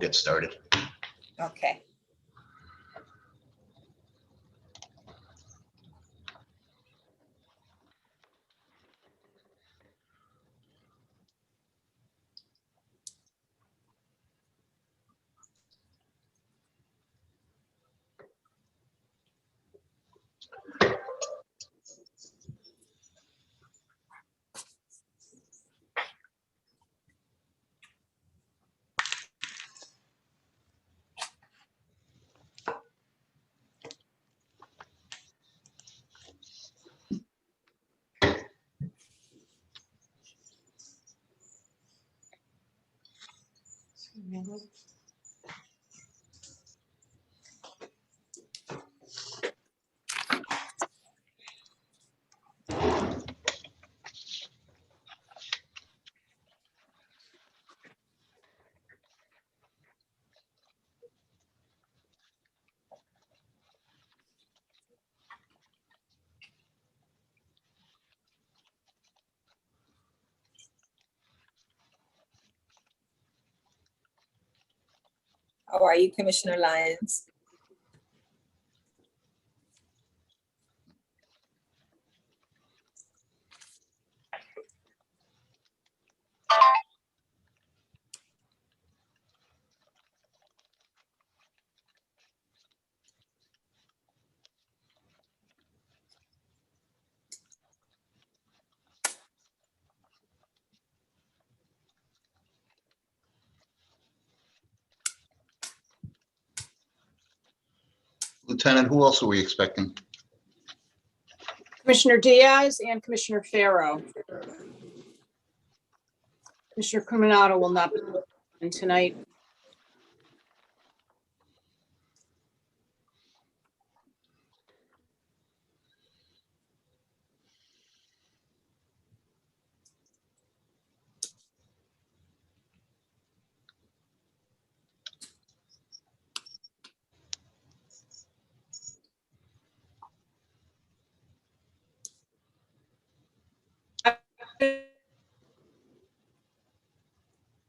get started. Okay. How are you, Commissioner Lyons? Lieutenant, who else are we expecting? Commissioner Diaz and Commissioner Farrow. Commissioner Criminato will not be in tonight.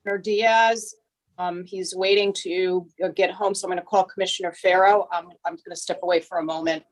Commissioner Diaz, he's waiting to get home, so I'm going to call Commissioner Farrow. I'm going to step away for a moment.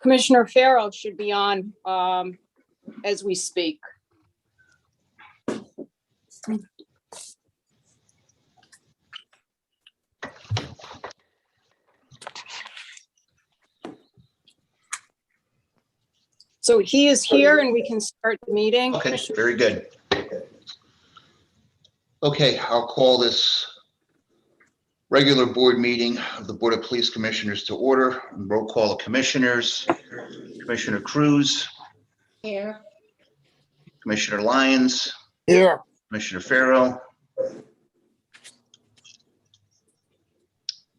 Commissioner Farrow should be on as we speak. So he is here and we can start the meeting. Okay, very good. Okay, I'll call this regular board meeting of the Board of Police Commissioners to order. Roll call of commissioners. Commissioner Cruz, Here. Commissioner Lyons, Here. Commissioner Farrow.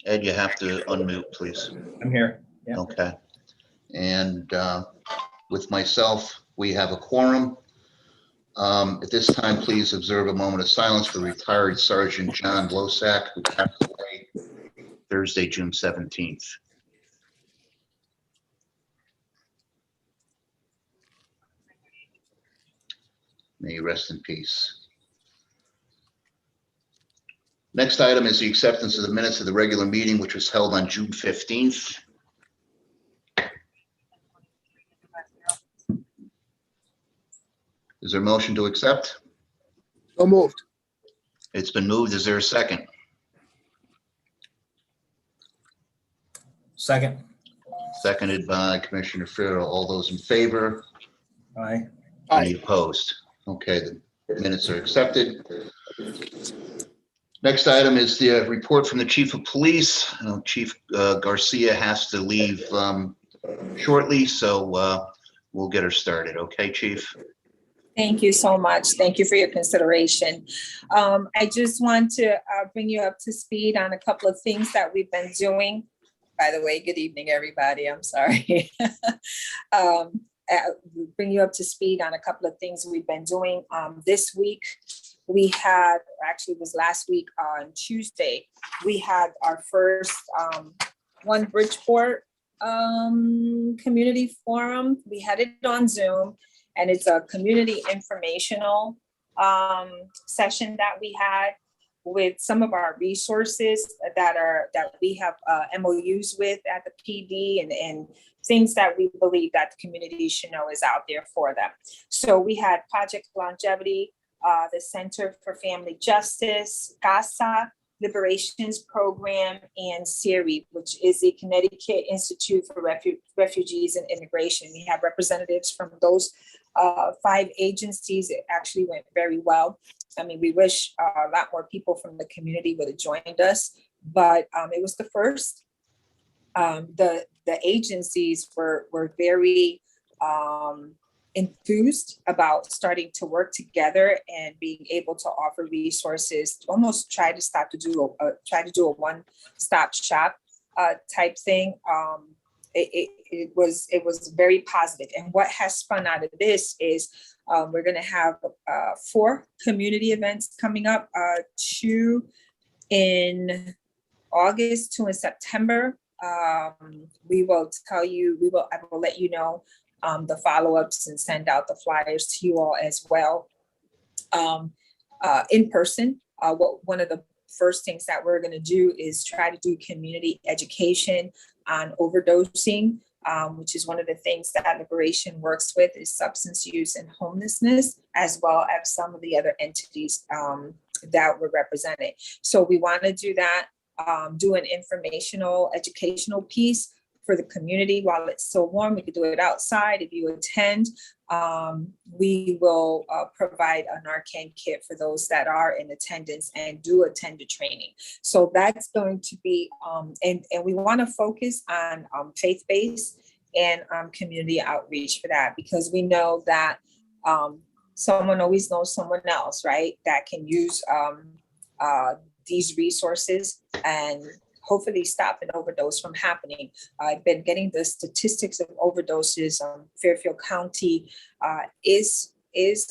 Ed, you have to unmute, please. I'm here. Yeah. Okay. And with myself, we have a quorum. At this time, please observe a moment of silence for retired Sergeant John Losack, who passed away Thursday, June 17th. May you rest in peace. Next item is the acceptance of the minutes of the regular meeting, which was held on June 15th. Is there a motion to accept? So moved. It's been moved. Is there a second? Second. Seconded by Commissioner Farrell. All those in favor? Aye. Any opposed? Okay, the minutes are accepted. Next item is the report from the Chief of Police. Chief Garcia has to leave shortly, so we'll get her started. Okay, Chief? Thank you so much. Thank you for your consideration. I just want to bring you up to speed on a couple of things that we've been doing. By the way, good evening, everybody. I'm sorry. Bring you up to speed on a couple of things we've been doing. This week, we had, actually it was last week on Tuesday, we had our first One Bridgeport community forum. We had it on Zoom, and it's a community informational session that we had with some of our resources that we have MOUs with at the PD, and things that we believe that the community should know is out there for them. So we had Project Longevity, the Center for Family Justice, CASA, Liberations Program, and CIRI, which is the Connecticut Institute for Refugees and Immigration. We have representatives from those 5 agencies. It actually went very well. I mean, we wish a lot more people from the community would have joined us, but it was the first. The agencies were very enthused about starting to work together and being able to offer resources to almost try to do a one-stop shop type thing. It was very positive. And what has spun out of this is we're going to have 4 community events coming up, 2 in August, 2 in September. I will let you know the follow-ups and send out the flyers to you all as well. In person, one of the first things that we're going to do is try to do community education on overdosing, which is one of the things that Liberation works with, is substance use and homelessness, as well as some of the other entities that were represented. So we want to do that, do an informational, educational piece for the community while it's still warm. We could do it outside. If you attend, we will provide a Narcan kit for those that are in attendance and do attend the training. So that's going to be, and we want to focus on faith-based and community outreach for that, because we know that someone always knows someone else, right, that can use these resources and hopefully stop an overdose from happening. I've been getting the statistics of overdoses. Fairfield County is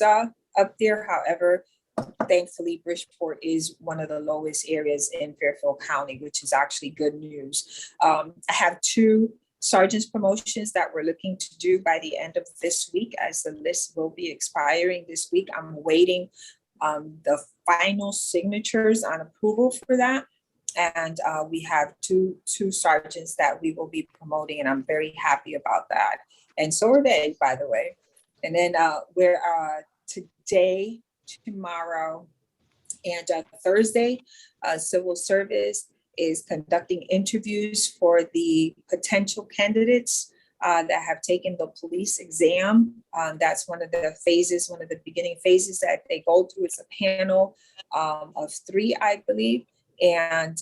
up there. However, thankfully, Bridgeport is one of the lowest areas in Fairfield County, which is actually good news. I have 2 sergeant's promotions that we're looking to do by the end of this week, as the list will be expiring this week. I'm waiting the final signatures on approval for that. And we have two sergeants that we will be promoting, and I'm very happy about that. And so are they, by the way. And then we're today, tomorrow, and Thursday, Civil Service is conducting interviews for the potential candidates that have taken the police exam. That's one of the phases, one of the beginning phases that they go through. It's a panel of 3, I believe. And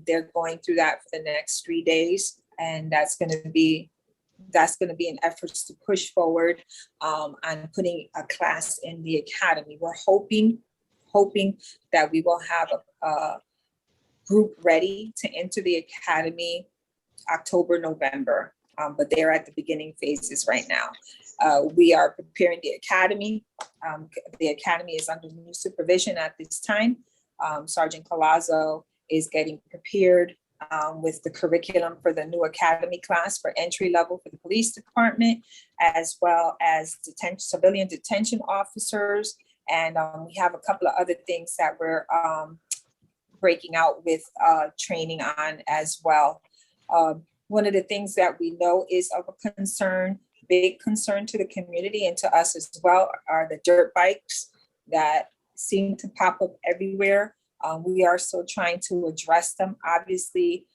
they're going through that for the next 3 days. And that's going to be an effort to push forward on putting a class in the academy. We're hoping that we will have a group ready to enter the academy October, November, but they're at the beginning phases right now. We are preparing the academy. The academy is under new supervision at this time. Sergeant Collazo is getting prepared with the curriculum for the new academy class for entry level for the police department, as well as civilian detention officers. And we have a couple of other things that we're breaking out with training on as well. One of the things that we know is of a concern, big concern to the community and to us as well, are the dirt bikes that seem to pop up everywhere. We are still trying to address them, obviously,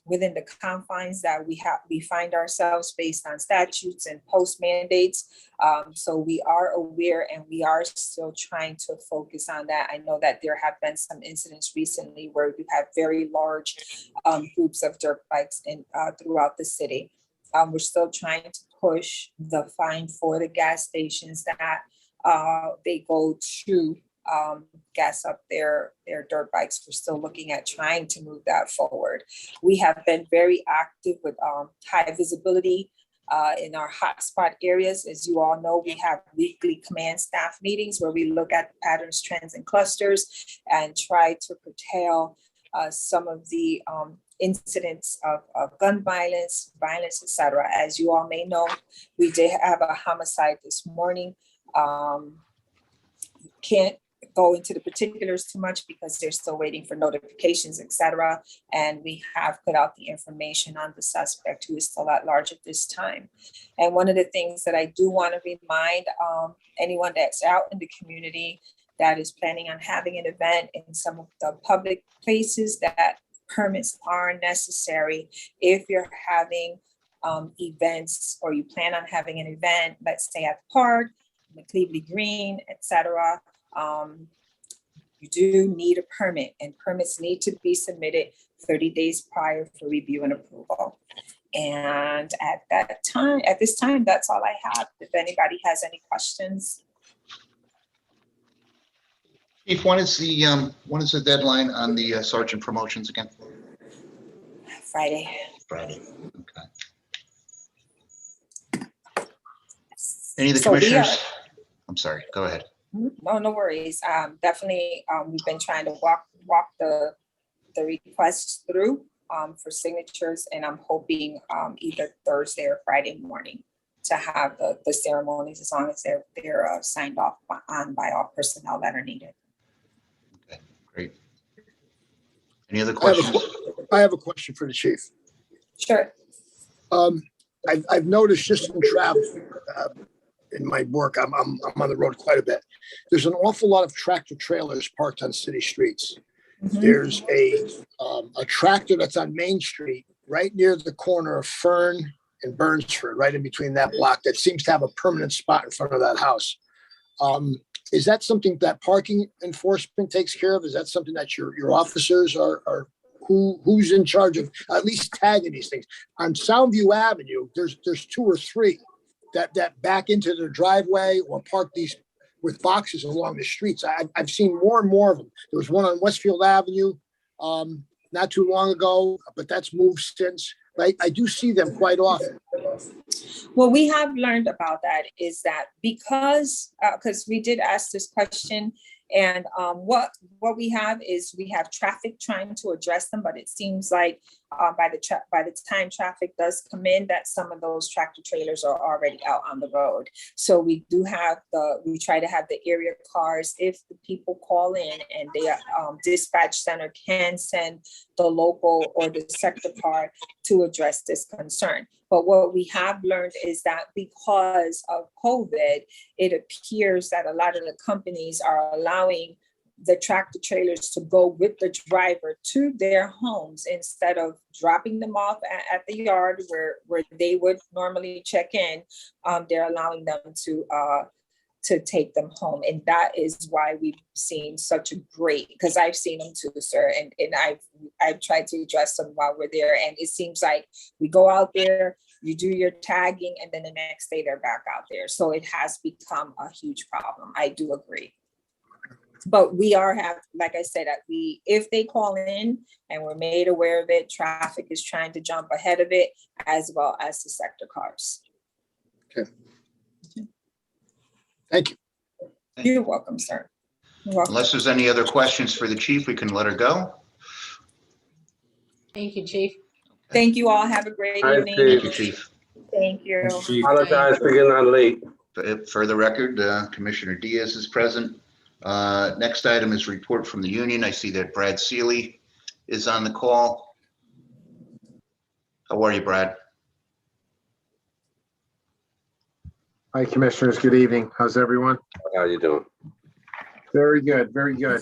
within the confines that we find ourselves based on statutes and post mandates. So we are aware and we are still trying to focus on that. I know that there have been some incidents recently where we've had very large groups of dirt bikes throughout the city. We're still trying to push the fine for the gas stations that they go to gas up their dirt bikes. We're still looking at trying to move that forward. We have been very active with high visibility in our hotspot areas. As you all know, we have weekly command staff meetings where we look at patterns, trends, and clusters and try to curtail some of the incidents of gun violence, et cetera. As you all may know, we did have a homicide this morning. Can't go into the particulars too much because they're still waiting for notifications, et cetera. And we have put out the information on the suspect, who is still at large at this time. And one of the things that I do want to remind anyone that's out in the community that is planning on having an event in some of the public places, that permits are necessary. If you're having events, or you plan on having an event, let's say at the park, Cleveland Green, et cetera, you do need a permit, and permits need to be submitted 30 days prior for review and approval. And at this time, that's all I have. If anybody has any questions. Chief, when is the deadline on the sergeant promotions again? Friday. Friday. Okay. Any of the So we commissioners? I'm sorry, go ahead. No worries. Definitely, we've been trying to walk the requests through for signatures, and I'm hoping either Thursday or Friday morning to have the ceremonies, as long as they're signed off on by all personnel that are needed. Okay, great. Any other questions? I have a question for the chief. Sure. I've noticed just in travel, in my work, I'm on the road quite a bit. There's an awful lot of tractor trailers parked on city streets. Mhm. There's a tractor that's on Main Street, right near the corner of Fern and Burnsford, right in between that block, that seems to have a permanent spot in front of that house. Is that something that parking enforcement takes care of? Is that something that your officers are who's in charge of at least tagging these things? On Soundview Avenue, there's 2 or 3 that back into their driveway or park these with boxes along the streets. I've seen more and more of them. There was one on Westfield Avenue not too long ago, but that's moved since. Right? I do see them quite often. What we have learned about that is that because we did ask this question, and what we have is we have traffic trying to address them, but it seems like by the time traffic does come in, that some of those tractor trailers are already out on the road. So we try to have the area cars if the people call in, and the dispatch center can send the local or the sector car to address this concern. But what we have learned is that because of COVID, it appears that a lot of the companies are allowing the tractor trailers to go with the driver to their homes instead of dropping them off at the yard where they would normally check in. They're allowing them to take them home. And that is why we've seen such a great, because I've seen them too, sir. And I've tried to address them while we're there. And it seems like we go out there, you do your tagging, and then the next day they're back out there. So it has become a huge problem. I do agree. But we like I said, that if they call in and we're made aware of it, traffic is trying to jump ahead of it, as well as the sector cars. Okay. Thank you. You're welcome, sir. You're welcome. Unless there's any other questions for the chief, we can let her go. Thank you, Chief. Thank you all. Have a great Hi, evening. Thank you, chief. Thank you. Apologize for getting on late. For the record, Commissioner Diaz is present. Next item is report from the union. I see that Brad Seeley is on the call. How are you, Brad? Hi, Commissioners. Good evening. How's everyone? How you doing? Very good, very good.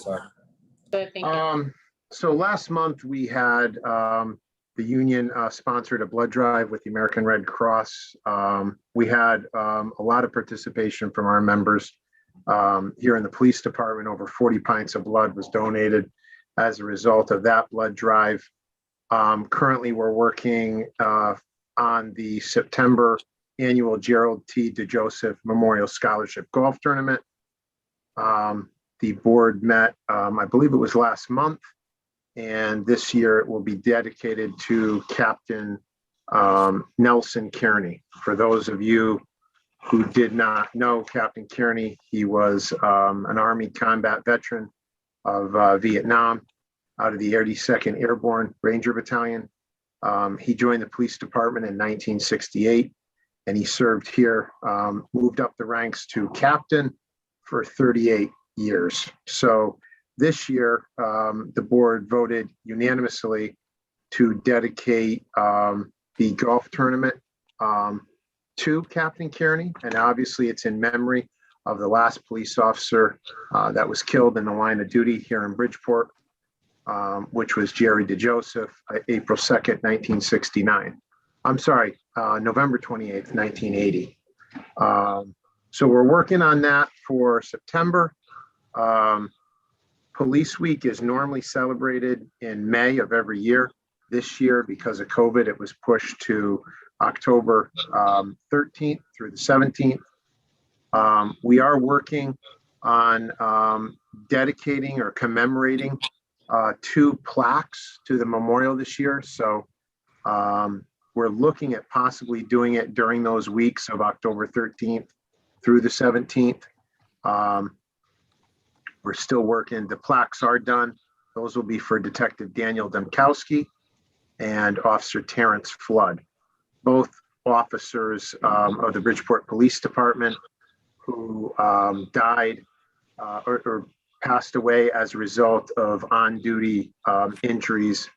Good, thank you. So last month we had the union sponsored a blood drive with the American Red Cross. We had a lot of participation from our members here in the police department. Over 40 pints of blood was donated as a result of that blood drive. Currently, we're working on the September annual Gerald T. DeJoseph Memorial Scholarship Golf Tournament. The board met, I believe it was last month, and this year it will be dedicated to Captain Nelson Kearney. For those of you who did not know Captain Kearney, he was an Army combat veteran of Vietnam out of the 82nd Airborne Ranger Battalion. He joined the police department in 1968, and he served here, moved up the ranks to captain for 38 years. So this year, the board voted unanimously to dedicate the golf tournament to Captain Kearney. And obviously it's in memory of the last police officer that was killed in the line of duty here in Bridgeport, which was Jerry DeJoseph, April 2nd, 1969. I'm sorry, November 28th, 1980. So we're working on that for September. Police Week is normally celebrated in May of every year. This year, because of COVID, it was pushed to October 13th through the 17th. We are working on dedicating or commemorating 2 plaques to the memorial this year. So we're looking at possibly doing it during those weeks of October 13th through the 17th. We're still working. The plaques are done. Those will be for Detective Daniel Demkowski and Officer Terrence Flood, both officers of the Bridgeport Police Department who died or passed away as a result of on-duty injuries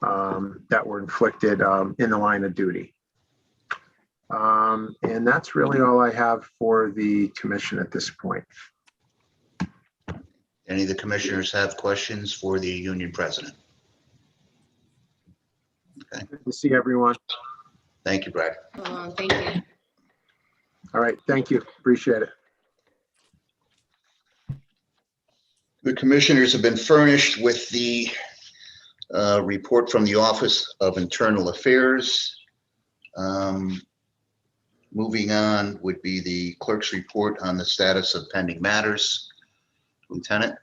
that were inflicted in the line of duty. And that's really all I have for the commission at this point. Any of the commissioners have questions for the union president? Good to see everyone. Thank you, Brad. Thank you. All right, thank you. Appreciate it. The commissioners have been furnished with the report from the Office of Internal Affairs. Moving on would be the clerk's report on the status of pending matters. Lieutenant?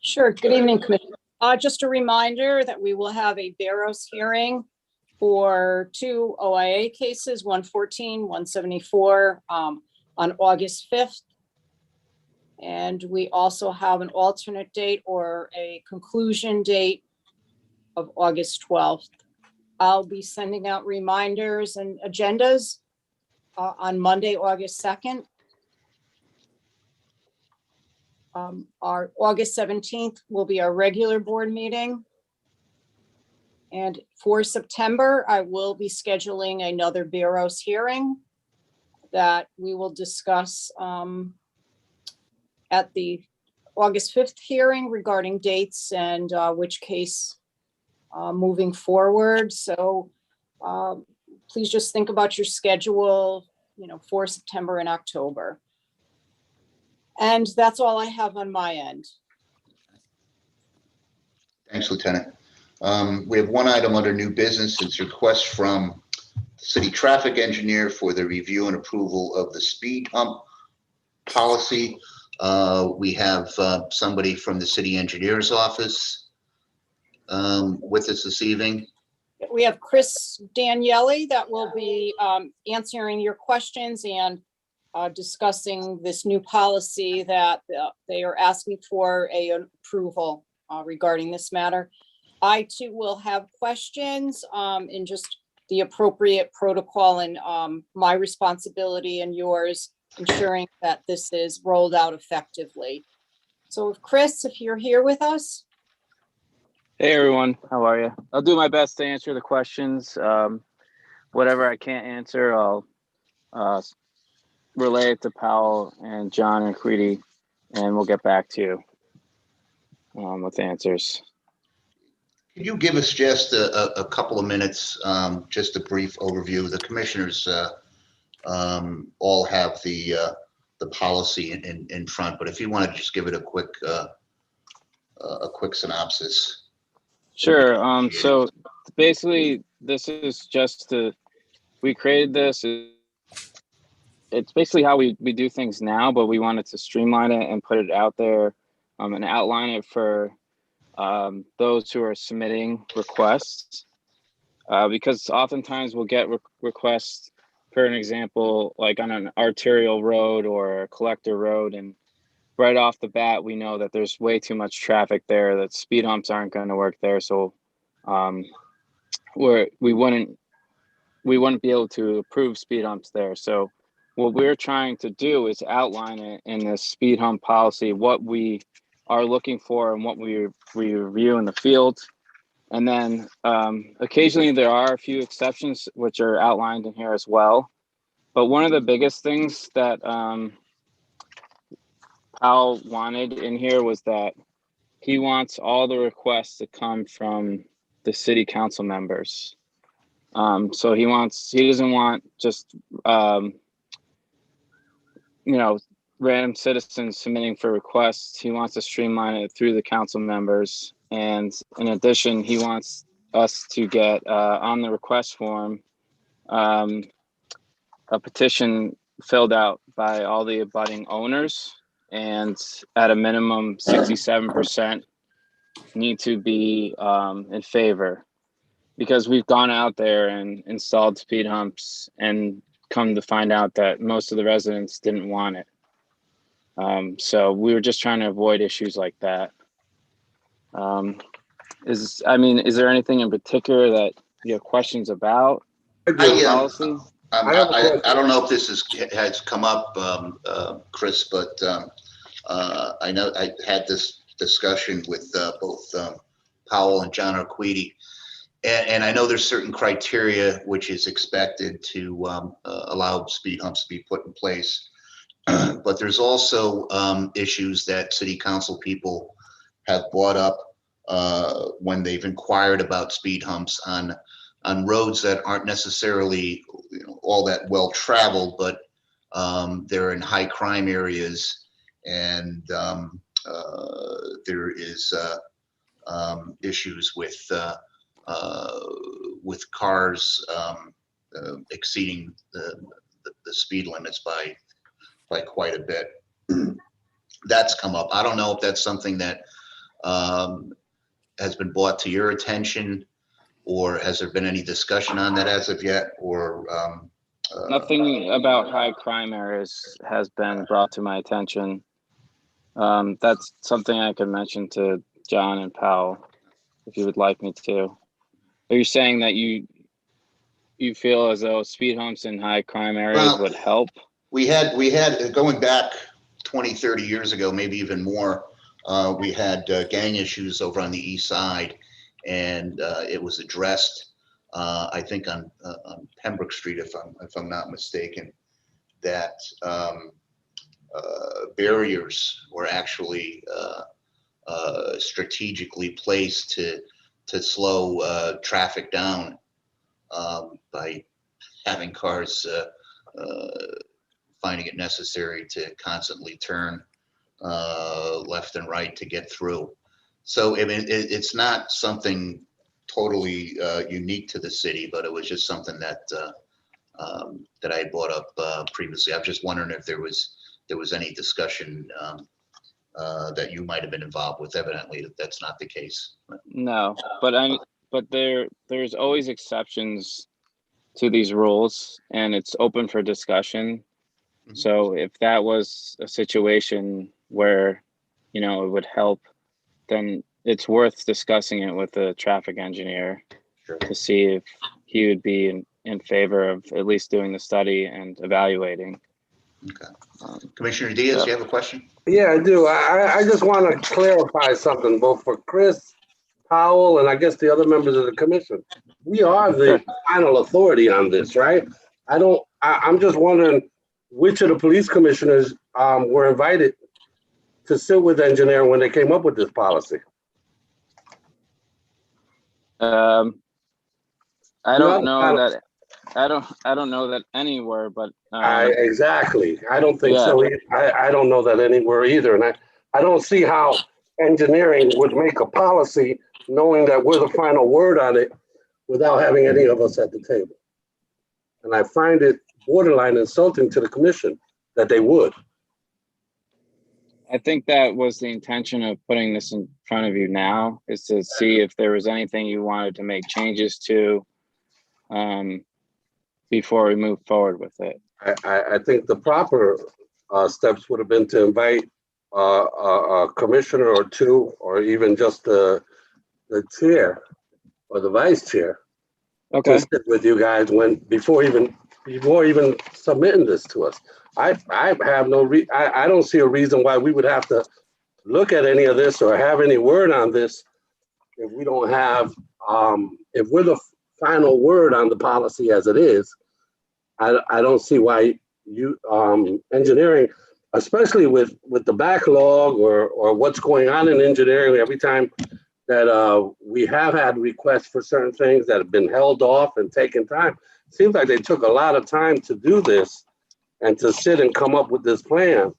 Sure. Good evening, Commissioner. Just a reminder that we will have a Barrows hearing for 2 OIA cases, 114, 174, on August 5th. And we also have an alternate date or a conclusion date of August 12th. I'll be sending out reminders and agendas on Monday, August 2nd. Our August 17th will be our regular board meeting. And for September, I will be scheduling another Barrows hearing that we will discuss at the August 5th hearing regarding dates and which case moving forward. So please just think about your schedule, for September and October. And that's all I have on my end. Thanks, Lieutenant. We have one item under new business. It's a request from city traffic engineer for the review and approval of the speed hump policy. We have somebody from the city engineer's office with us this evening. We have Chris Daniele that will be answering your questions and discussing this new policy that they are asking for a approval regarding this matter. I too will have questions in just the appropriate protocol and my responsibility and yours, ensuring that this is rolled out effectively. So Chris, if you're here with us, Hey everyone, how are you? I'll do my best to answer the questions. Whatever I can't answer, I'll relay it to Powell and John and Creedy, and we'll get back to you with answers. Can you give us just a couple of minutes, just a brief overview? The commissioners all have the policy in front, but if you want to just give it a quick synopsis. Sure. So basically, this is just we created this. It's basically how we do things now, but we wanted to streamline it and put it out there and outline it for those who are submitting requests. Because oftentimes we'll get requests, for an example, like on an arterial road or a collector road, and right off the bat, we know that there's way too much traffic there, that speed humps aren't going to work there. So we wouldn't be able to approve speed humps there. So what we're trying to do is outline it in the speed hump policy, what we are looking for and what we review in the field. And then occasionally there are a few exceptions which are outlined in here as well. But one of the biggest things that Powell wanted in here was that he wants all the requests to come from the city council members. So he doesn't want just, random citizens submitting for requests. He wants to streamline it through the council members. And in addition, he wants us to get on the request form a petition filled out by all the abutting owners, and at a minimum 67% need to be in favor, because we've gone out there and installed speed humps and come to find out that most of the residents didn't want it. So we were just trying to avoid issues like that. Is there anything in particular that you have questions about the policy? I don't know if this has come up, Chris, but I know I had this discussion with both Powell and John Arquidi, and I know there's certain criteria which is expected to allow speed humps to be put in place, but there's also issues that city council people have brought up when they've inquired about speed humps on roads that aren't necessarily all that well traveled, but they're in high crime areas, and there is issues with cars exceeding the speed limits by quite a bit. That's come up. I don't know if that's something that has been brought to your attention, or has there been any discussion on that as of yet, or Nothing about high crime areas has been brought to my attention. That's something I could mention to John and Powell if you would like me to. Are you saying that you feel as though speed humps in high crime areas would help? We had going back 20, 30 years ago, maybe even more, we had gang issues over on the east side, and it was addressed, I think on Pembroke Street, if I'm not mistaken, that barriers were actually strategically placed to slow traffic down by having cars finding it necessary to constantly turn left and right to get through. So I mean, it's not something totally unique to the city, but it was just something that that I brought up previously. I'm just wondering if there was any discussion that you might have been involved with. Evidently, that's not the case. No, but there's always exceptions to these rules, and it's open for discussion. Mhm. So if that was a situation where, it would help, then it's worth discussing it with the traffic engineer Sure. to see if he would be in favor of at least doing the study and evaluating. Commissioner Diaz, you have a question? Yeah, I do. I just want to clarify something, both for Chris Powell and I guess the other members of the commission. We are the final authority on this, right? I'm just wondering which of the police commissioners were invited to sit with engineering when they came up with this policy. I don't know I- that. I don't know that anywhere, but Exactly. I don't think so. I don't know that anywhere either. And I don't see how engineering would make a policy knowing that we're the final word on it without having any of us at the table. And I find it borderline insulting to the commission that they would. I think that was the intention of putting this in front of you now, is to see if there was anything you wanted to make changes to before we move forward with it. I think the proper steps would have been to invite a commissioner or two, or even just the chair or the vice chair Okay. to sit with you guys before even submitting this to us. I don't see a reason why we would have to look at any of this or have any word on this if we don't have, if we're the final word on the policy as it is. I don't see why you, engineering, especially with the backlog or what's going on in engineering, every time that we have had requests for certain things that have been held off and taken time. It seems like they took a lot of time to do this and to sit and come up with this plan.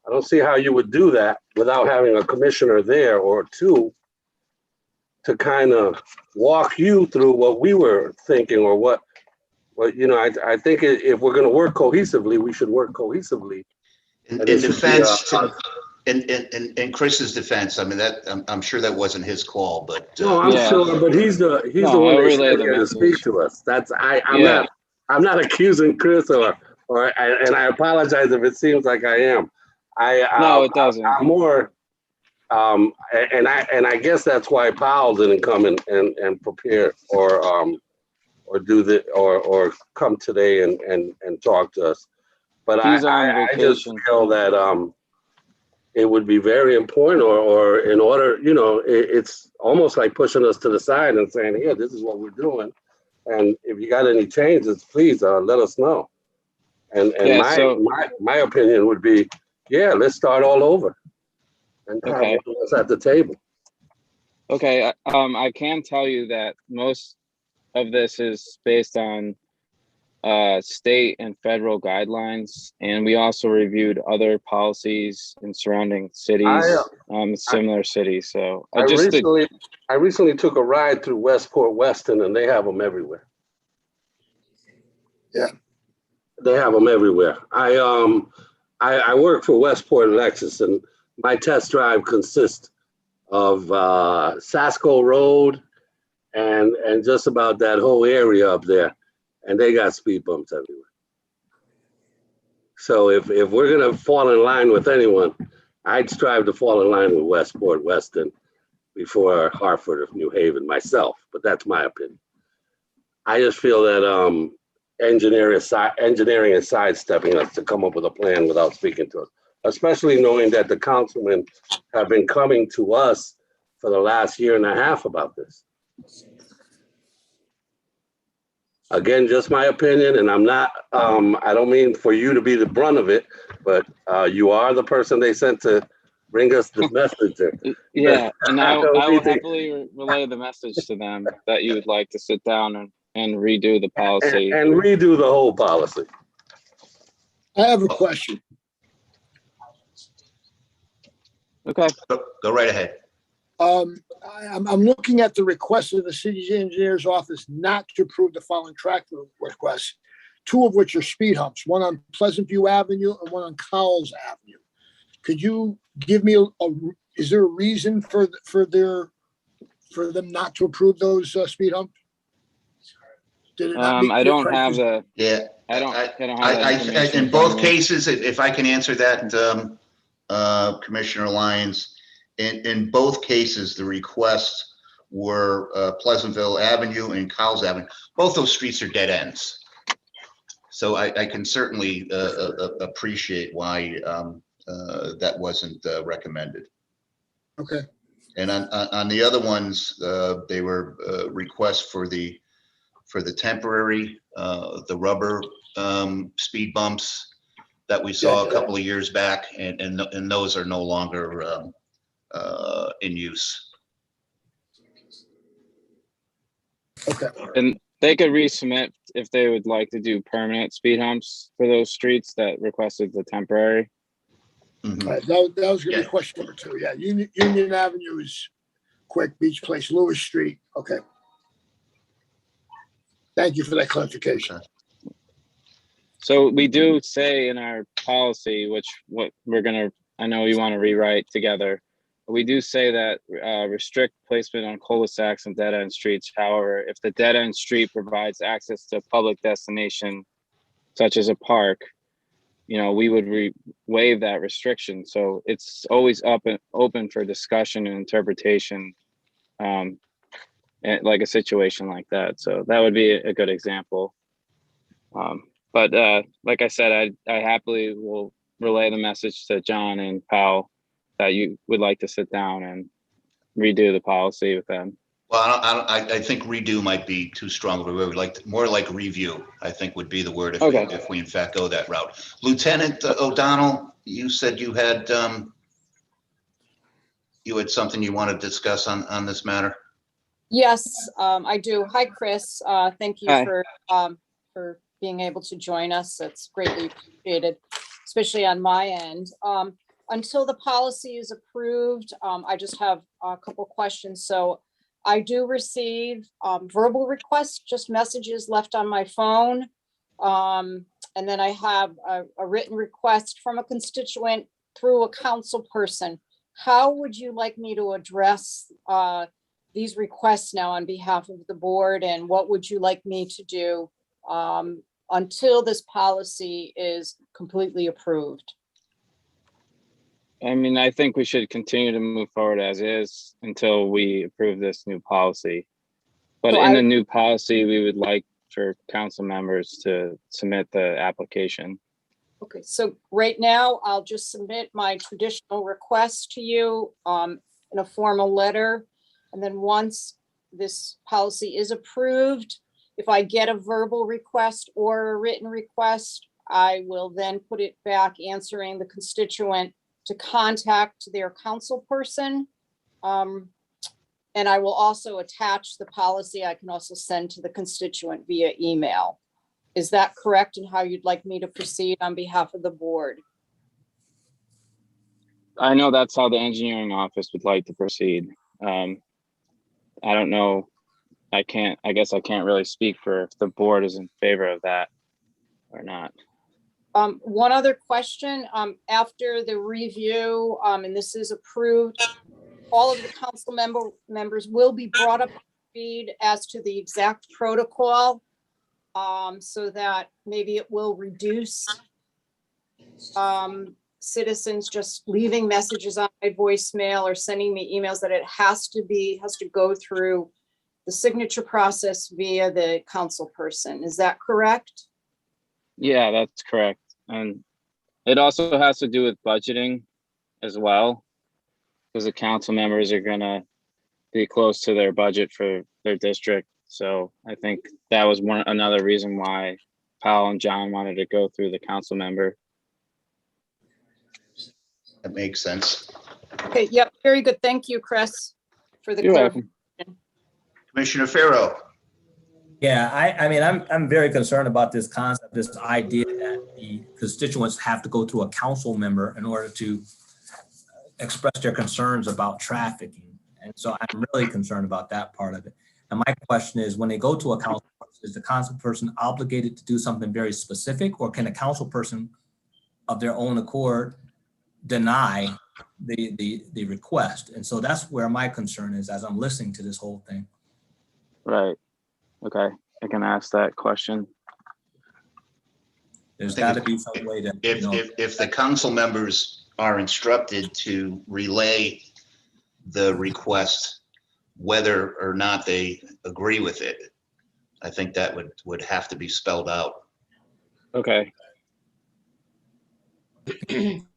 I don't see how you would do that without having a commissioner there or two to kind of walk you through what we were thinking or what you know, I think if we're going to work cohesively, we should work cohesively. In And it should be, defense, in Chris's defense, I mean, that, I'm sure that wasn't his call, but. No, I'm Yeah. sure, but he's the No, one I'll that relay should the here to message. speak to us. That's Yeah. I'm not accusing Chris and I apologize if it seems like I am. No, it doesn't. I'm more, and I guess that's why Powell didn't come and prepare or do the or come today and talk to us. But He's on I just vacation. feel that it would be very important or in order, you know, it's almost like pushing us to the side and saying, here, this is what we're doing. And if you got any changes, please let us know. And Yeah, my opinion would be, yeah, let's start all over and have Okay. one of us at the table. Okay, I can tell you that most of this is based on state and federal guidelines, and we also reviewed other policies in surrounding cities, similar cities. So I recently took a ride through Westport Weston, and they have them everywhere. Yeah. They have them everywhere. I work for Westport Lexus, and my test drive consists of Sasco Road and just about that whole area up there, and they got speed bumps everywhere. So if we're gonna fall in line with anyone, I'd strive to fall in line with Westport Weston before Hartford or New Haven myself, but that's my opinion. I just feel that engineering is sidestepping us to come up with a plan without speaking to us, especially knowing that the councilmen have been coming to us for the last year and a half about this. Again, just my opinion, and I'm not, I don't mean for you to be the brunt of it, but you are the person they sent to bring us the message. yeah, and I will Anything. happily relay the message to them that you would like to sit down and redo the policy. And redo the whole policy. I have a question. Okay. Go right ahead. I'm looking at the request of the city engineer's office not to approve the following tractor requests, two of which are speed humps, one on Pleasant View Avenue and one on Cowles Avenue. Could you give me is there a reason for them not to approve those speed humps? Did it not meet I your don't have criteria? the, Yeah. I don't have that information In in front both of me. cases, if I can answer that, Commissioner Lyons, in both cases, the requests were Pleasantville Avenue and Cowles Avenue. Both those streets are dead ends. So I can certainly appreciate why that wasn't recommended. Okay, And on the other ones, they were requests for the temporary, the rubber speed bumps that we saw a couple of years back, and those are no longer in use. okay. And they could resubmit if they would like to do permanent speed humps for those streets that requested the temporary. Mhm. All right, that was gonna be Yeah. question number 2. Yeah, Union Avenue is quick, Beach Place, Lewis Street. Okay. Thank you for that clarification. Okay. So we do say in our policy, which what we're gonna, I know you want to rewrite together. We do say that restrict placement on cul-de-sacs and dead-end streets. However, if the dead-end street provides access to a public destination, such as a park, we would waive that restriction. So it's always open for discussion and interpretation, and like a situation like that. So that would be a good example. But like I said, I happily will relay the message to John and Powell that you would like to sit down and redo the policy with them. Well, I think redo might be too strong of a word. Like more like review, I think would be the word if we in fact go that route. Lieutenant O'Donnell, you said you had something you want to discuss on this matter. Yes, I do. Hi, Chris. Thank you Hi. for being able to join us. That's greatly appreciated, especially on my end. Until the policy is approved, I just have a couple questions. So I do receive verbal requests, just messages left on my phone. And then I have a written request from a constituent through a council person. How would you like me to address these requests now on behalf of the board? And what would you like me to do until this policy is completely approved? I mean, I think we should continue to move forward as is until we approve this new policy. But So in the new policy, we would like for council members to submit the application. Okay, so right now, I'll just submit my traditional request to you in a formal letter. And then once this policy is approved, if I get a verbal request or a written request, I will then put it back answering the constituent to contact their council person. And I will also attach the policy. I can also send to the constituent via email. Is that correct in how you'd like me to proceed on behalf of the board? I know that's how the engineering office would like to proceed. I don't know. I guess I can't really speak for if the board is in favor of that or not. One other question, after the review, and this is approved, all of the council members will be brought up to speed as to the exact protocol, so that maybe it will reduce citizens just leaving messages on my voicemail or sending me emails, that it has to go through the signature process via the council person. Is that correct? Yeah, that's correct. And it also has to do with budgeting as well, because the council members are gonna be close to their budget for their district. So I think that was another reason why Powell and John wanted to go through the council member. That makes sense. Okay, yep, very good. Thank you, Chris, for the You're clarification. welcome. Commissioner Farrow. Yeah, I mean, I'm very concerned about this concept, this idea that the constituents have to go through a council member in order to express their concerns about trafficking. And so I'm really concerned about that part of it. And my question is, when they go to a council, is the council person obligated to do something very specific, or can a council person of their own accord deny the request? And so that's where my concern is as I'm listening to this whole thing. Right. Okay, I can ask that question. There's got to be some way to, you know. If the council members are instructed to relay the request, whether or not they agree with it, I think that would have to be spelled out. Okay.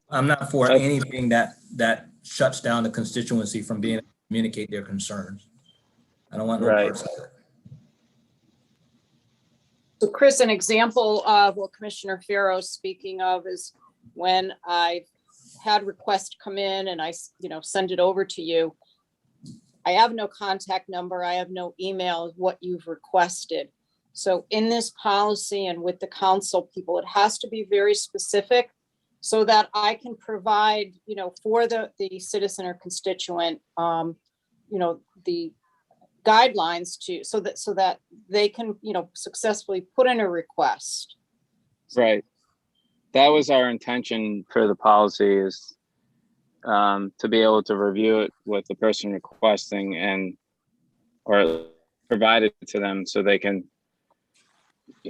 I'm not for Okay. anything that shuts down the constituency from being able to communicate their concerns. I don't want no Right. parts of it. So Chris, an example of what Commissioner Farrow is speaking of is when I had requests come in and I, send it over to you. I have no contact number. I have no email of what you've requested. So in this policy and with the council people, it has to be very specific so that I can provide, for the citizen or constituent, the guidelines so that they can, successfully put in a request. Right. That was our intention for the policy, is to be able to review it with the person requesting or provide it to them so they can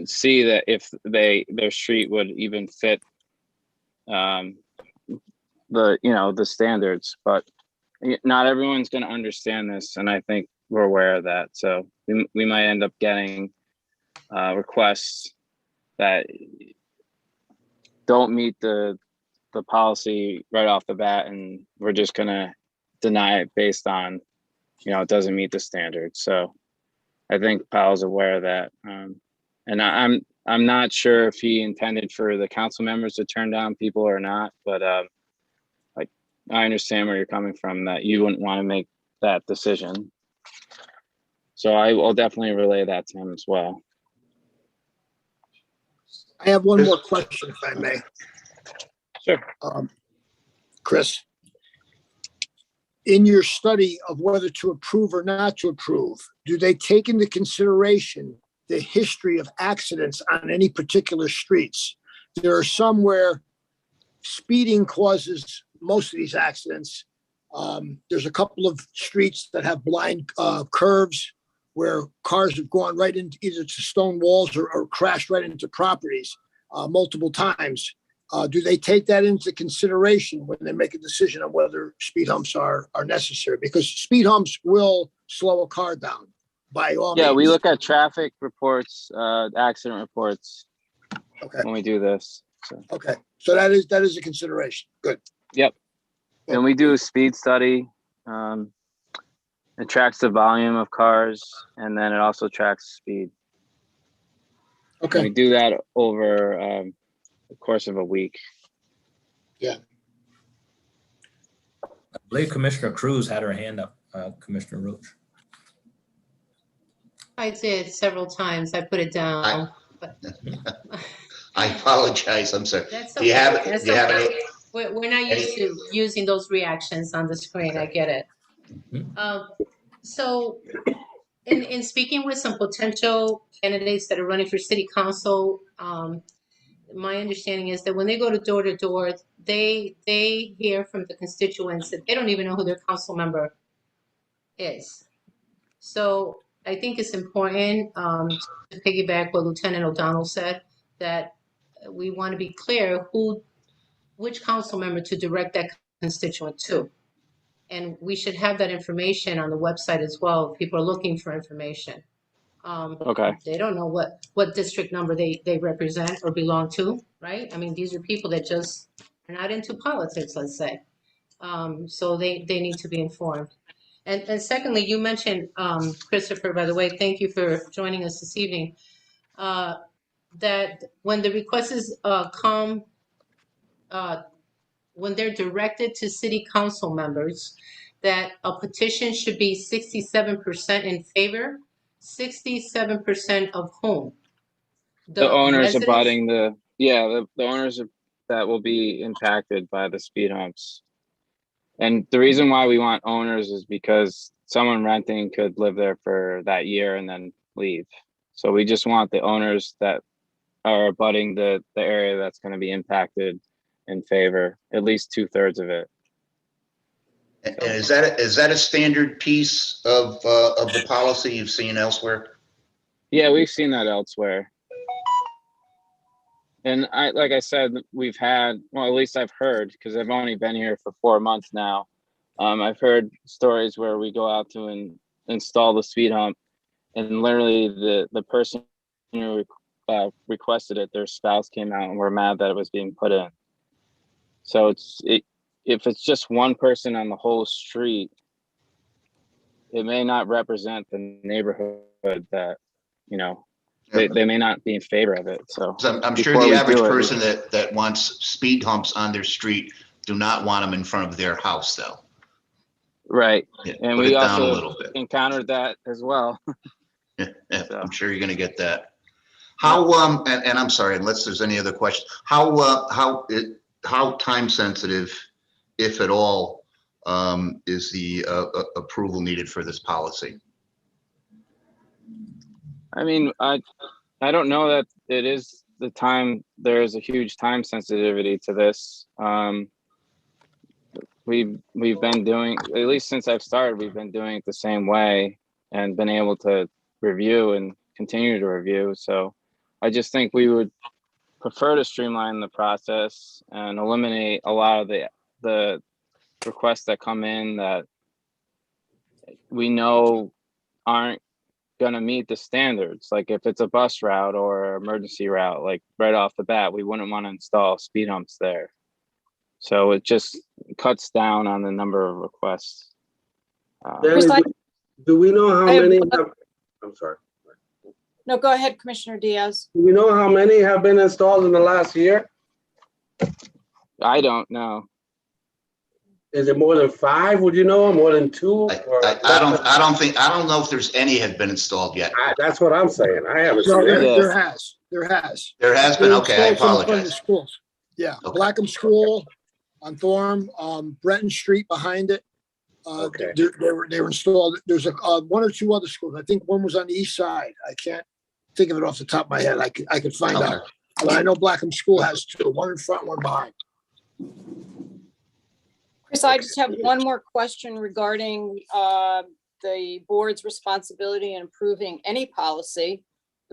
see that if their street would even fit the standards. But not everyone's going to understand this, and I think we're aware of that. So we might end up getting requests that don't meet the policy right off the bat, and we're just gonna deny it based on, it doesn't meet the standards. So I think Powell's aware of that. And I'm not sure if he intended for the council members to turn down people or not, but I understand where you're coming from, that you wouldn't want to make that decision. So I will definitely relay that to him as well. I have one more question, if I may. Sure. Chris, in your study of whether to approve or not to approve, do they take into consideration the history of accidents on any particular streets? There are some where speeding causes most of these accidents. There's a couple of streets that have blind curves where cars have gone right into either to stone walls or crashed right into properties multiple times. Do they take that into consideration when they make a decision on whether speed humps are necessary? Because speed humps will slow a car down by all means. Yeah, we look at traffic reports, accident reports Okay. when we do this. So. Okay, so that is a consideration. Good. Yep. And we do a speed study. It tracks the volume of cars, and then it also tracks speed. Okay. And we do that over the course of a week. Yeah. I believe Commissioner Cruz had her hand up, Commissioner Roach. I did several times. I put it down. I apologize. I'm sorry. That's Do you okay. have, That's do you have okay. any? We're not used to using those reactions on the screen. I get it. So in speaking with some potential candidates that are running for city council, my understanding is that when they go to door, they hear from the constituents that they don't even know who their council member is. So I think it's important to piggyback what Lieutenant O'Donnell said, that we want to be clear which council member to direct that constituent to. And we should have that information on the website as well if people are looking for information. Okay. They don't know what district number they represent or belong to, right? I mean, these are people that just are not into politics, let's say. So they need to be informed. And secondly, you mentioned, Christopher, by the way, thank you for joining us this evening, that when the requests come, when they're directed to city council members, that a petition should be 67% in favor, 67% of whom? The owners residents? abutting the owners that will be impacted by the speed humps. And the reason why we want owners is because someone renting could live there for that year and then leave. So we just want the owners that are abutting the area that's going to be impacted in favor, at least 2/3 of it. And is that a standard piece of the policy you've seen elsewhere? Yeah, we've seen that elsewhere. And like I said, we've had, well, at least I've heard, because I've only been here for 4 months now. I've heard stories where we go out to install the speed hump, and literally the person who requested it, their spouse came out and were mad that it was being put in. So if it's just one person on the whole street, it may not represent the neighborhood that, you know, they may not be in favor of it, so. So I'm sure before the we average do it, person that wants speed humps on their street do not want them in front of their house, though. Right, Yeah, and put we it down a also little bit. encountered that as well. Yeah, So. I'm sure you're gonna get that. How, and I'm sorry, unless there's any other questions, how time sensitive, if at all, is the approval needed for this policy? I mean, I don't know that it is the time, there is a huge time sensitivity to this. We've been doing, at least since I've started, we've been doing it the same way and been able to review and continue to review. So I just think we would prefer to streamline the process and eliminate a lot of the requests that come in that we know aren't gonna meet the standards. Like if it's a bus route or emergency route, like right off the bat, we wouldn't want to install speed humps there. So it just cuts down on the number of requests. Chris, Danny, do we know how I have many? one- I'm sorry. No, go ahead, Commissioner Diaz. Do we know how many have been installed in the last year? I don't know. Is it more than 5? Would you know? More than 2? Or- I don't know if there's any have been installed yet. That's what I'm saying. I haven't No, seen it. Yeah. there has. There has been, They're okay, I installed in front of the apologize. schools. Yeah, Okay. Blackham School on Thorne, Brenton Street behind it. Okay. They were installed. There's one or two other schools. I think one was on the east side. I can't think of it off the top of my head. I could find Okay. out. But I know Blackham School has 2, one in front, one behind. Chris, I just have one more question regarding the board's responsibility in improving any policy,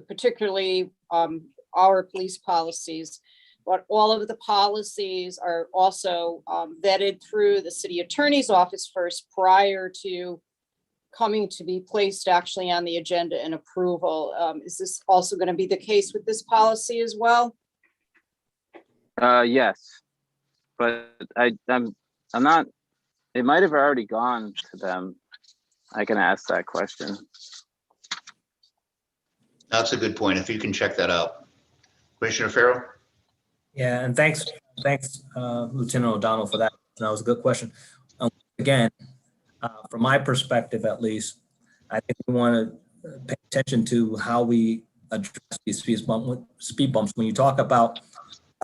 particularly our police policies. But all of the policies are also vetted through the city attorney's office first prior to coming to be placed actually on the agenda and approval. Is this also going to be the case with this policy as well? Yes, but I'm not, it might have already gone to them. I can ask that question. That's a good point. If you can check that out. Commissioner Farrow? Yeah, and thanks, Lieutenant O'Donnell, for that. That was a good question. Again, from my perspective, at least, I think we want to pay attention to how we address these speed bumps. When you talk about,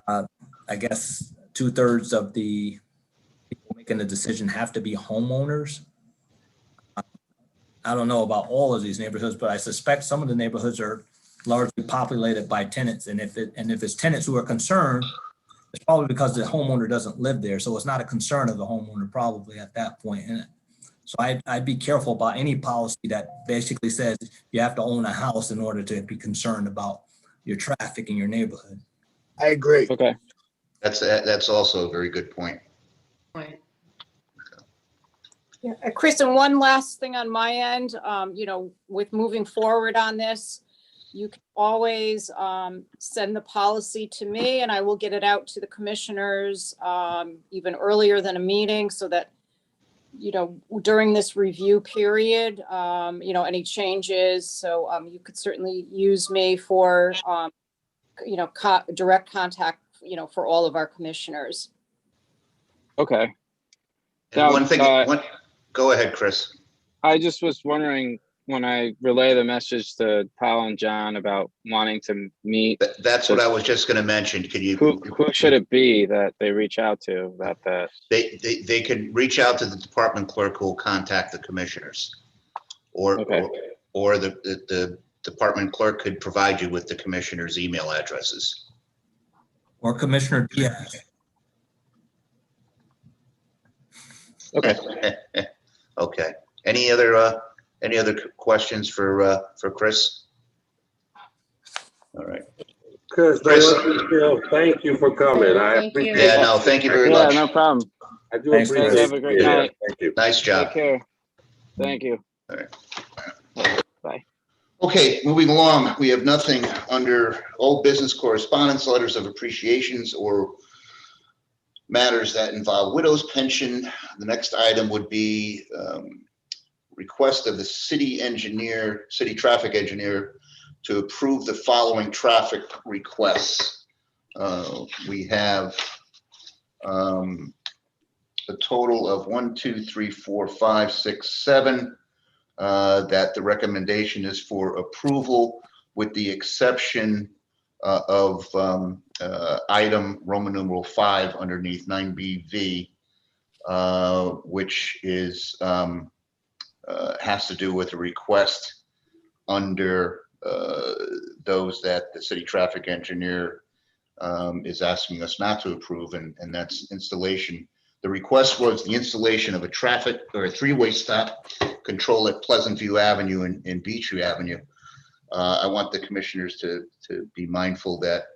I guess, 2/3 of the people making the decision have to be homeowners. I don't know about all of these neighborhoods, but I suspect some of the neighborhoods are largely populated by tenants. And if it's tenants who are concerned, it's probably because the homeowner doesn't live there. So it's not a concern of the homeowner probably at that point. And so I'd be careful about any policy that basically says you have to own a house in order to be concerned about your traffic in your neighborhood. I agree. Okay. That's also a very good point. Right. Yeah, Chris, and one last thing on my end, with moving forward on this, you can always send the policy to me and I will get it out to the commissioners even earlier than a meeting so that, during this review period, any changes. So you could certainly use me for, direct contact, for all of our commissioners. Okay. And Now, one thing, go ahead, Chris. I just was wondering, when I relay the message to Paul and John about wanting to meet, That's what I was just going to mention. Could you? who should it be that they reach out to about that? They could reach out to the department clerk who will contact the commissioners. Or the department clerk could provide you with the commissioner's email addresses. Or Commissioner Diaz. Okay. Okay. Any other questions for Chris? All right. Chris, thank you for coming. I Thank you. appreciate Yeah, it. no, thank you very Yeah, much. no problem. I do Thanks, appreciate guys. it. Have a great Yeah, night. Thank you. Nice job. Take care. Thank you. All right. Bye. Okay, moving along, we have nothing under old business correspondence, letters of appreciations, or matters that involve widow's pension. The next item would be request of the city engineer, city traffic engineer, to approve the following traffic requests. We have a total of 1, 2, 3, 4, 5, 6, 7. That the recommendation is for approval with the exception of item Roman numeral 5 underneath 9BV, which is has to do with a request under those that the city traffic engineer is asking us not to approve, and that's installation. The request was the installation of a traffic or a three-way stop control at Pleasant View Avenue and Beechview Avenue. I want the commissioners to be mindful that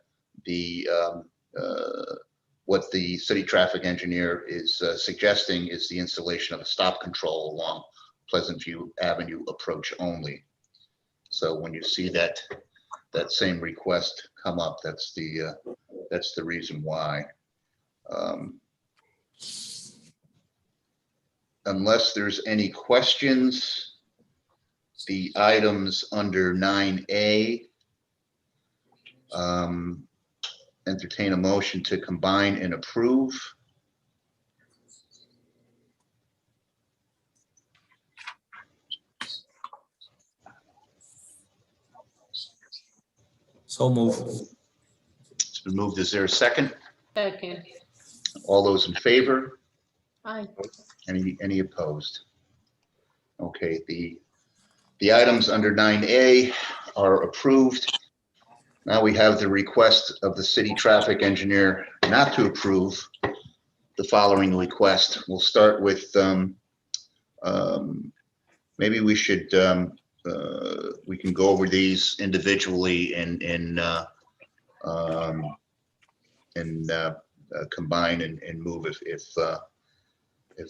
the what the city traffic engineer is suggesting is the installation of a stop control along Pleasant View Avenue approach only. So when you see that same request come up, that's the reason why. Unless there's any questions, the items under 9A, entertain a motion to combine and approve. So move. It's been moved. Is there a second? Second. All those in favor? Aye. Any opposed? Okay, the items under 9A are approved. Now we have the request of the city traffic engineer not to approve the following request. We'll start with, maybe we should, we can go over these individually and combine and move if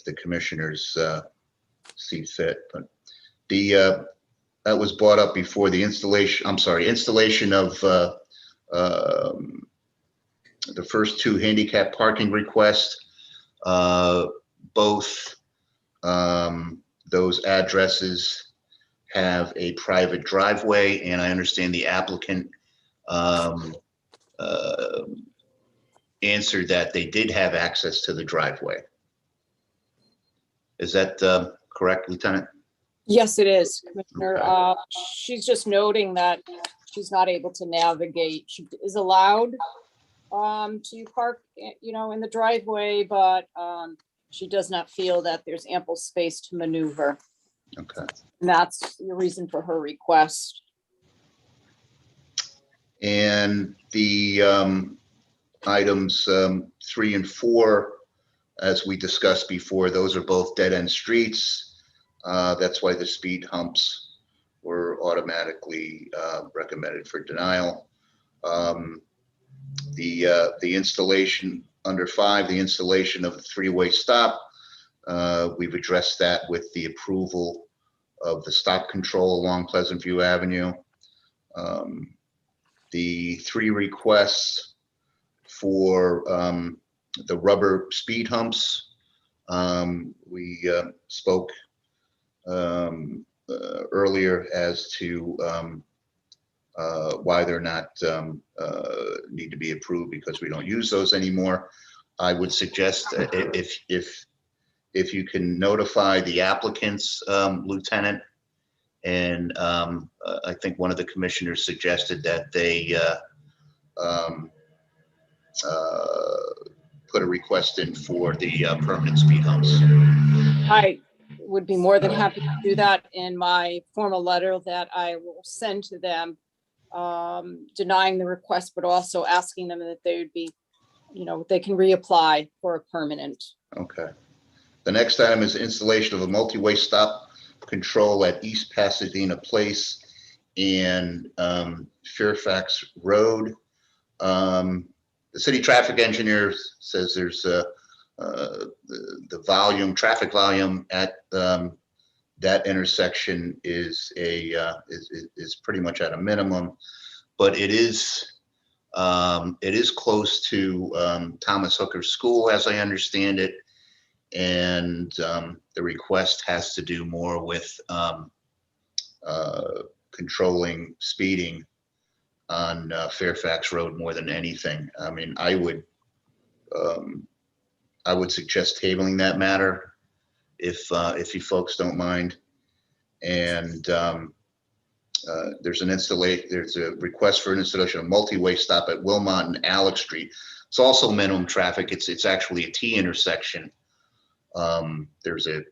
the commissioners see fit. But the that was brought up before the installation. I'm sorry, installation of the first two handicap parking requests. Both those addresses have a private driveway, and I understand the applicant answered that they did have access to the driveway. Is that correct, Lieutenant? Yes, it is, Commissioner. She's just noting that she's not able to navigate. She is allowed to park, in the driveway, but she does not feel that there's ample space to maneuver. Okay. And that's the reason for her request. And the items 3 and 4, as we discussed before, those are both dead-end streets. That's why the speed humps were automatically recommended for denial. The installation under 5, the installation of the three-way stop, we've addressed that with the approval of the stop control along Pleasant View Avenue. The 3 requests for the rubber speed humps, we spoke earlier as to why they're not need to be approved, because we don't use those anymore. I would suggest if you can notify the applicants, Lieutenant, and I think one of the commissioners suggested that they put a request in for the permanent speed humps. I would be more than happy to do that in my formal letter that I will send to them, denying the request, but also asking them that they would be, they can reapply for a permanent. Okay. The next item is installation of a multi-way stop control at East Pasadena Place and Fairfax Road. The city traffic engineer says there's the volume, traffic volume at that intersection is is pretty much at a minimum, but it is close to Thomas Hooker School, as I understand it. And the request has to do more with controlling speeding on Fairfax Road more than anything. I mean, I would suggest tabling that matter if you folks don't mind. And there's a request for an installation of multi-way stop at Wilmot and Alex Street. It's also minimum traffic. It's actually a T intersection. There's a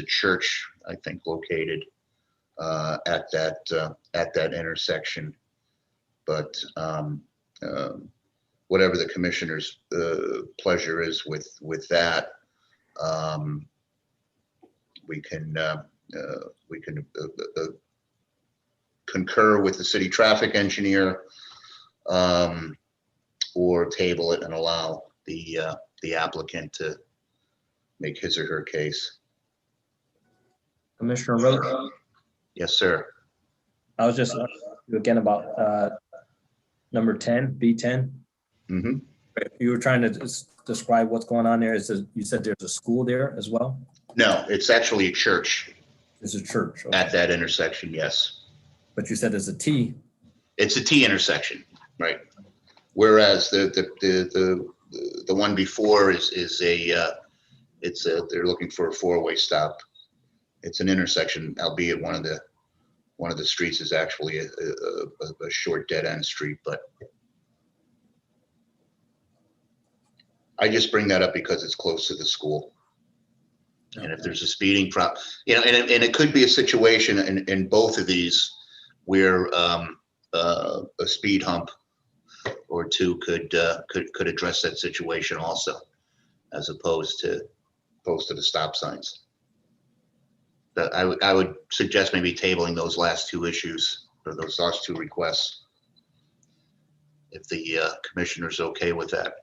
church, I think, located at that intersection. But whatever the commissioner's pleasure is with that, we can concur with the city traffic engineer, or table it and allow the applicant to make his or her case. Commissioner Roach, Yes, sir. I was just again about number 10, B10. Mm-hmm. You were trying to describe what's going on there. You said there's a school there as well? No, it's actually a church There's a church. Okay. at that intersection, yes. But you said there's a T. It's a T intersection, right? Whereas the one before is they're looking for a four-way stop. It's an intersection, albeit one of the streets is actually a short dead end street, but I just bring that up because it's close to the school. And if there's a speeding problem, and it could be a situation in both of these where a speed hump or two could address that situation also, as opposed to the stop signs. But I would suggest maybe tabling those last two issues, or those last two requests, if the commissioner's okay with that.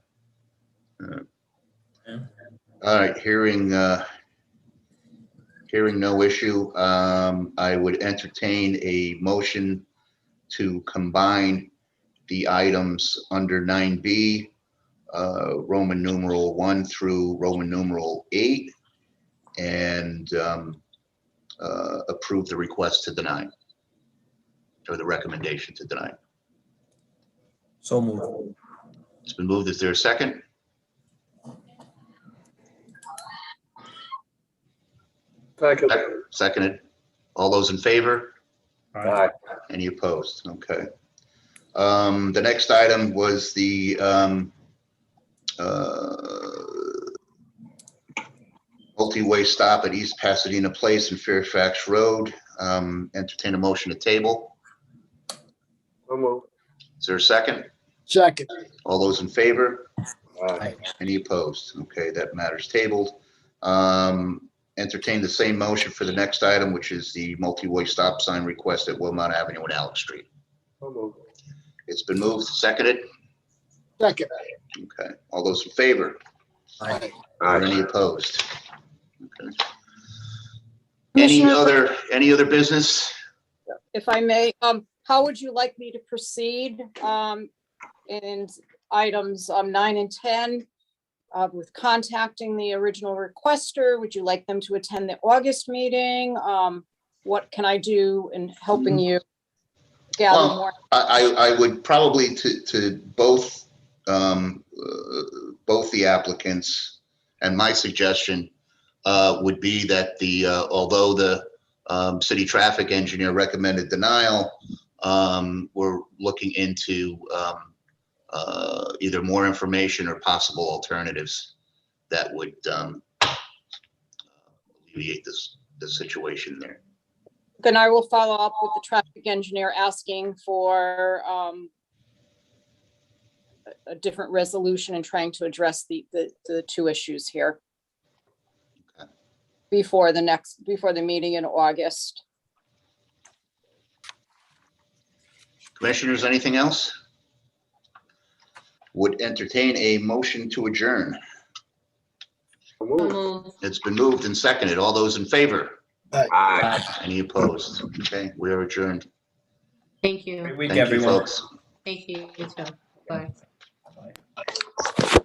Yeah. All right, hearing no issue, I would entertain a motion to combine the items under 9B, Roman numeral 1 through Roman numeral 8, and approve the request to deny, or the recommendation to deny. So moved. It's been moved. Is there a second? Second. Seconded. All those in favor? Aye. Any opposed? Okay. The next item was the multi-way stop at East Pasadena Place and Fairfax Road. Entertain a motion to table. So moved. Is there a second? Second. All those in favor? Aye. Any opposed? Okay, that matter's tabled. Entertain the same motion for the next item, which is the multi-way stop sign request at Wilmot Avenue and Alex Street. So moved. It's been moved, seconded. Second. Okay, all those in favor? Aye. Are any opposed? Okay. Any Commissioner- other business? If I may, how would you like me to proceed in items 9 and 10 with contacting the original requester? Would you like them to attend the August meeting? What can I do in helping you gather Well, more? I would probably to both the applicants, and my suggestion would be that although the city traffic engineer recommended denial, we're looking into either more information or possible alternatives that would alleviate the situation there. Then I will follow up with the traffic engineer asking for a different resolution and trying to address the two issues here Okay. before the meeting in August. Commissioners, anything else? Would entertain a motion to adjourn. So So moved. moved. It's been moved and seconded. All those in favor? Aye. Any opposed? Okay, we are adjourned. Thank you. Great week, Thank you, everyone. folks. Thank you. You too. Bye. Bye.